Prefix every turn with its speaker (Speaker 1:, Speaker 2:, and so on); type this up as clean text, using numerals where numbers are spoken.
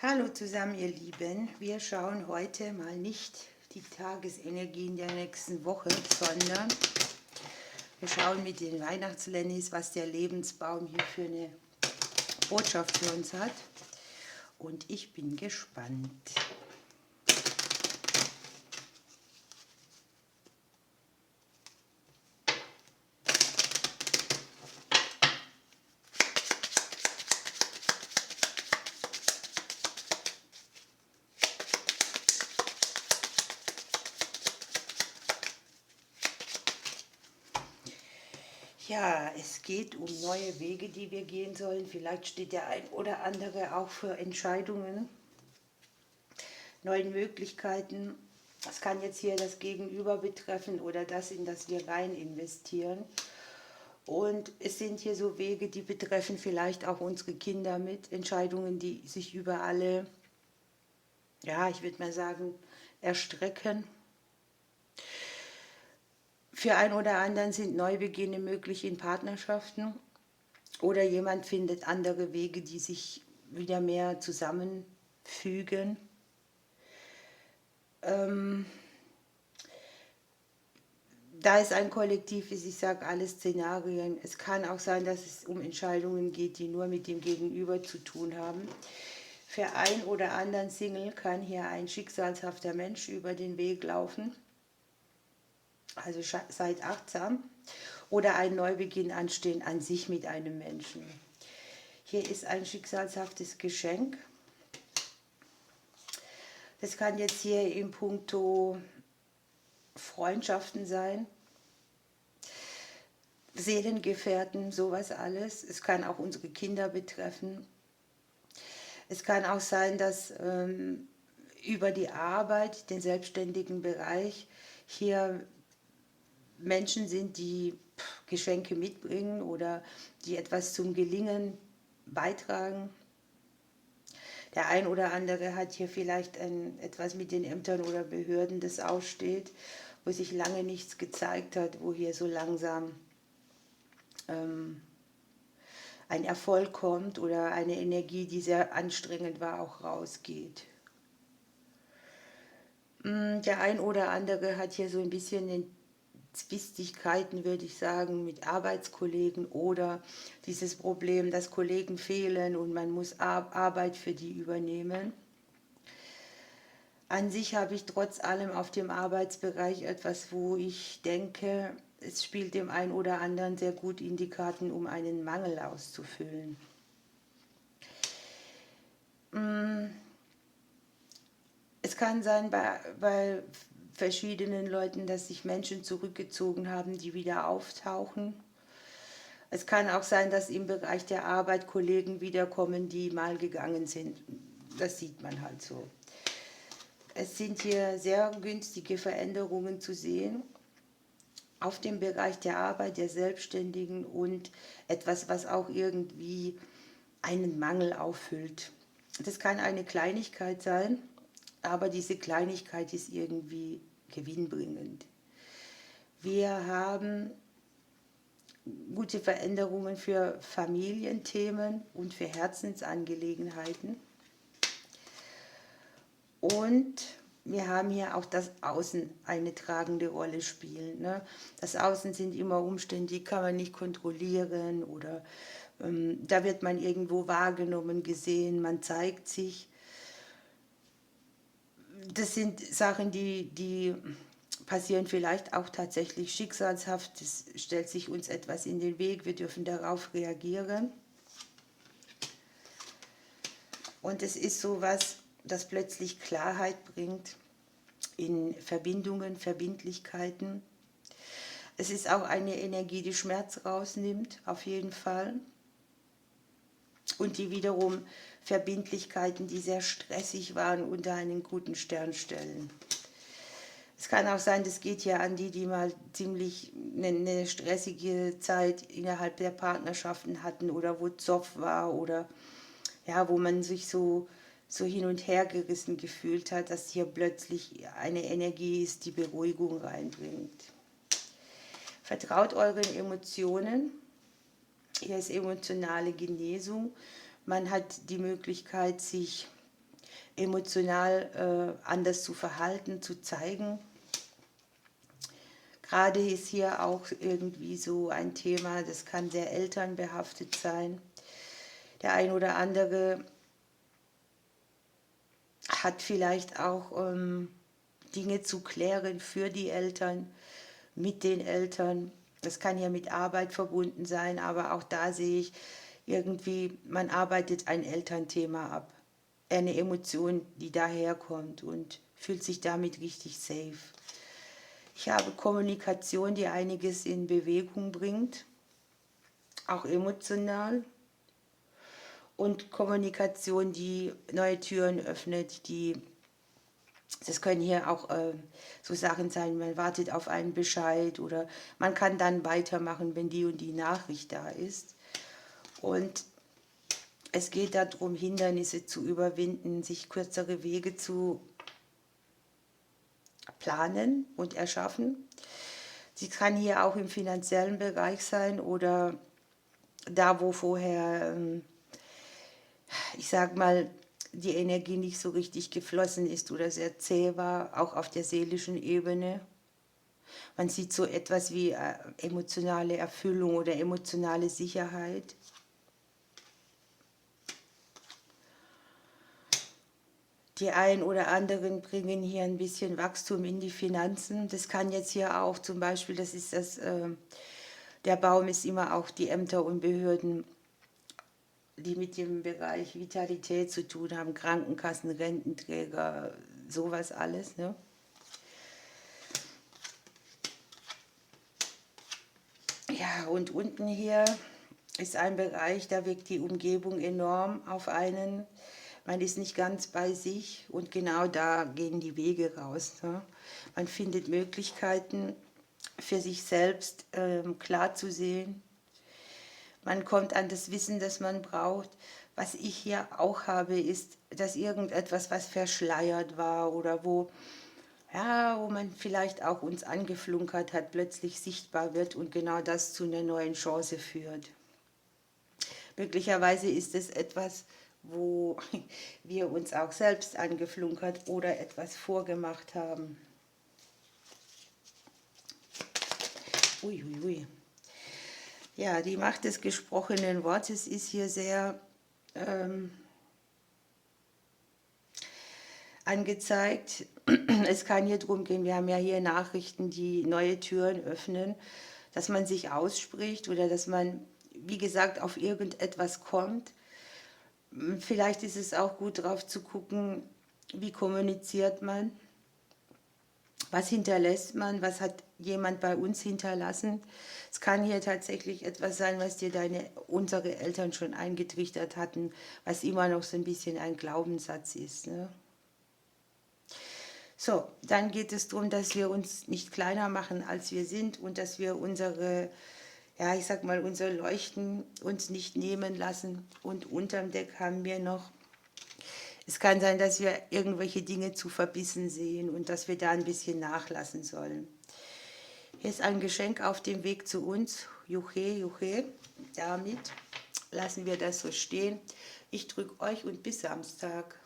Speaker 1: Hallo zusammen, ihr Lieben. Wir schauen heute mal nicht die Tagesenergien der nächsten Woche, sondern wir schauen mit den Weihnachtslennis, was der Lebensbaum hier für eine Botschaft für uns hat. Und ich bin gespannt. Ja, es geht um neue Wege, die wir gehen sollen. Vielleicht steht der ein oder andere auch für Entscheidungen, neuen Möglichkeiten. Das kann jetzt hier das Gegenüber betreffen oder das, in das wir rein investieren. Und es sind hier so Wege, die betreffen vielleicht auch unsere Kinder mit Entscheidungen, die sich über alle, ja, ich würde mal sagen, erstrecken. Für einen oder anderen sind Neubeginne möglich in Partnerschaften oder jemand findet andere Wege, die sich wieder mehr zusammenfügen. Da es ein Kollektiv ist, ich sage alle Szenarien, es kann auch sein, dass es um Entscheidungen geht, die nur mit dem Gegenüber zu tun haben. Für einen oder anderen Single kann hier ein schicksalshafter Mensch über den Weg laufen. Also seid achtsam. Oder ein Neubeginn anstehen an sich mit einem Menschen. Hier ist ein schicksalshaftes Geschenk. Das kann jetzt hier in puncto Freundschaften sein, Seelengefährten, sowas alles. Es kann auch unsere Kinder betreffen. Es kann auch sein, dass über die Arbeit, den selbstständigen Bereich, hier Menschen sind, die Geschenke mitbringen oder die etwas zum Gelingen beitragen. Der ein oder andere hat hier vielleicht etwas mit den Ämtern oder Behörden, das aussteht, wo sich lange nichts gezeigt hat, wo hier so langsam ein Erfolg kommt oder eine Energie, die sehr anstrengend war, auch rausgeht. Der ein oder andere hat hier so ein bisschen Zwistigkeiten, würde ich sagen, mit Arbeitskollegen oder dieses Problem, dass Kollegen fehlen und man muss Arbeit für die übernehmen. An sich habe ich trotz allem auf dem Arbeitsbereich etwas, wo ich denke, es spielt dem einen oder anderen sehr gut in die Karten, um einen Mangel auszufüllen. Es kann sein bei verschiedenen Leuten, dass sich Menschen zurückgezogen haben, die wieder auftauchen. Es kann auch sein, dass im Bereich der Arbeit Kollegen wiederkommen, die mal gegangen sind. Das sieht man halt so. Es sind hier sehr günstige Veränderungen zu sehen auf dem Bereich der Arbeit, der Selbstständigen und etwas, was auch irgendwie einen Mangel auffüllt. Das kann eine Kleinigkeit sein, aber diese Kleinigkeit ist irgendwie gewinnbringend. Wir haben gute Veränderungen für Familienthemen und für Herzensangelegenheiten. Und wir haben hier auch das Außen eine tragende Rolle spielen. Ne? Das Außen sind immer Umstände, die kann man nicht kontrollieren oder da wird man irgendwo wahrgenommen, gesehen, man zeigt sich. Das sind Sachen, die passieren vielleicht auch tatsächlich schicksalshaft. Es stellt sich uns etwas in den Weg, wir dürfen darauf reagieren. Und es ist so was, das plötzlich Klarheit bringt in Verbindungen, Verbindlichkeiten. Es ist auch eine Energie, die Schmerz rausnimmt, auf jeden Fall. Und die wiederum Verbindlichkeiten, die sehr stressig waren, unter einen guten Stern stellen. Es kann auch sein, das geht ja an die, die mal ziemlich eine stressige Zeit innerhalb der Partnerschaften hatten oder wo Zoff war oder ja, wo man sich so hin und her gerissen gefühlt hat, dass hier plötzlich eine Energie ist, die Beruhigung reinbringt. Vertraut euren Emotionen. Hier ist emotionale Genesung. Man hat die Möglichkeit, sich emotional anders zu verhalten, zu zeigen. Gerade ist hier auch irgendwie so ein Thema, das kann sehr elternbehaftet sein. Der ein oder andere hat vielleicht auch Dinge zu klären für die Eltern, mit den Eltern. Das kann ja mit Arbeit verbunden sein, aber auch da sehe ich irgendwie, man arbeitet ein Elternthema ab. Eine Emotion, die daherkommt und fühlt sich damit richtig safe. Ich habe Kommunikation, die einiges in Bewegung bringt, auch emotional. Und Kommunikation, die neue Türen öffnet, das können hier auch so Sachen sein, man wartet auf einen Bescheid oder man kann dann weitermachen, wenn die und die Nachricht da ist. Und es geht darum, Hindernisse zu überwinden, sich kürzere Wege zu planen und erschaffen. Sie kann hier auch im finanziellen Bereich sein oder da, wo vorher, ich sag mal, die Energie nicht so richtig geflossen ist oder sehr zäh war, auch auf der seelischen Ebene. Man sieht so etwas wie emotionale Erfüllung oder emotionale Sicherheit. Die einen oder anderen bringen hier ein bisschen Wachstum in die Finanzen. Das kann jetzt hier auch zum Beispiel, das ist das, der Baum ist immer auch die Ämter und Behörden, die mit dem Bereich Vitalität zu tun haben, Krankenkassen, Rententräger, sowas alles. Ne? Ja, und unten hier ist ein Bereich, da wirkt die Umgebung enorm auf einen. Man ist nicht ganz bei sich und genau da gehen die Wege raus. Ne? Man findet Möglichkeiten für sich selbst klar zu sehen. Man kommt an das Wissen, das man braucht. Was ich hier auch habe, ist, dass irgendetwas, was verschleiert war oder wo man vielleicht auch uns angeflunkert hat, plötzlich sichtbar wird und genau das zu einer neuen Chance führt. Möglicherweise ist es etwas, wo wir uns auch selbst angeflunkert oder etwas vorgemacht haben. Uiuiui. Ja, die Macht des gesprochenen Wortes ist hier sehr angezeigt. Es kann hier darum gehen, wir haben ja hier Nachrichten, die neue Türen öffnen, dass man sich ausspricht oder dass man, wie gesagt, auf irgendetwas kommt. Vielleicht ist es auch gut drauf zu gucken, wie kommuniziert man, was hinterlässt man, was hat jemand bei uns hinterlassen. Es kann hier tatsächlich etwas sein, was dir unsere Eltern schon eingetrichtert hatten, was immer noch so ein bisschen ein Glaubenssatz ist. Ne? So, dann geht es darum, dass wir uns nicht kleiner machen, als wir sind und dass wir ich sag mal, unser Leuchten uns nicht nehmen lassen. Und unterm Deck haben wir noch, es kann sein, dass wir irgendwelche Dinge zu verbissen sehen und dass wir da ein bisschen nachlassen sollen. Hier ist ein Geschenk auf dem Weg zu uns. Juche, Juche. Damit lassen wir das so stehen. Ich drücke euch und bis Samstag.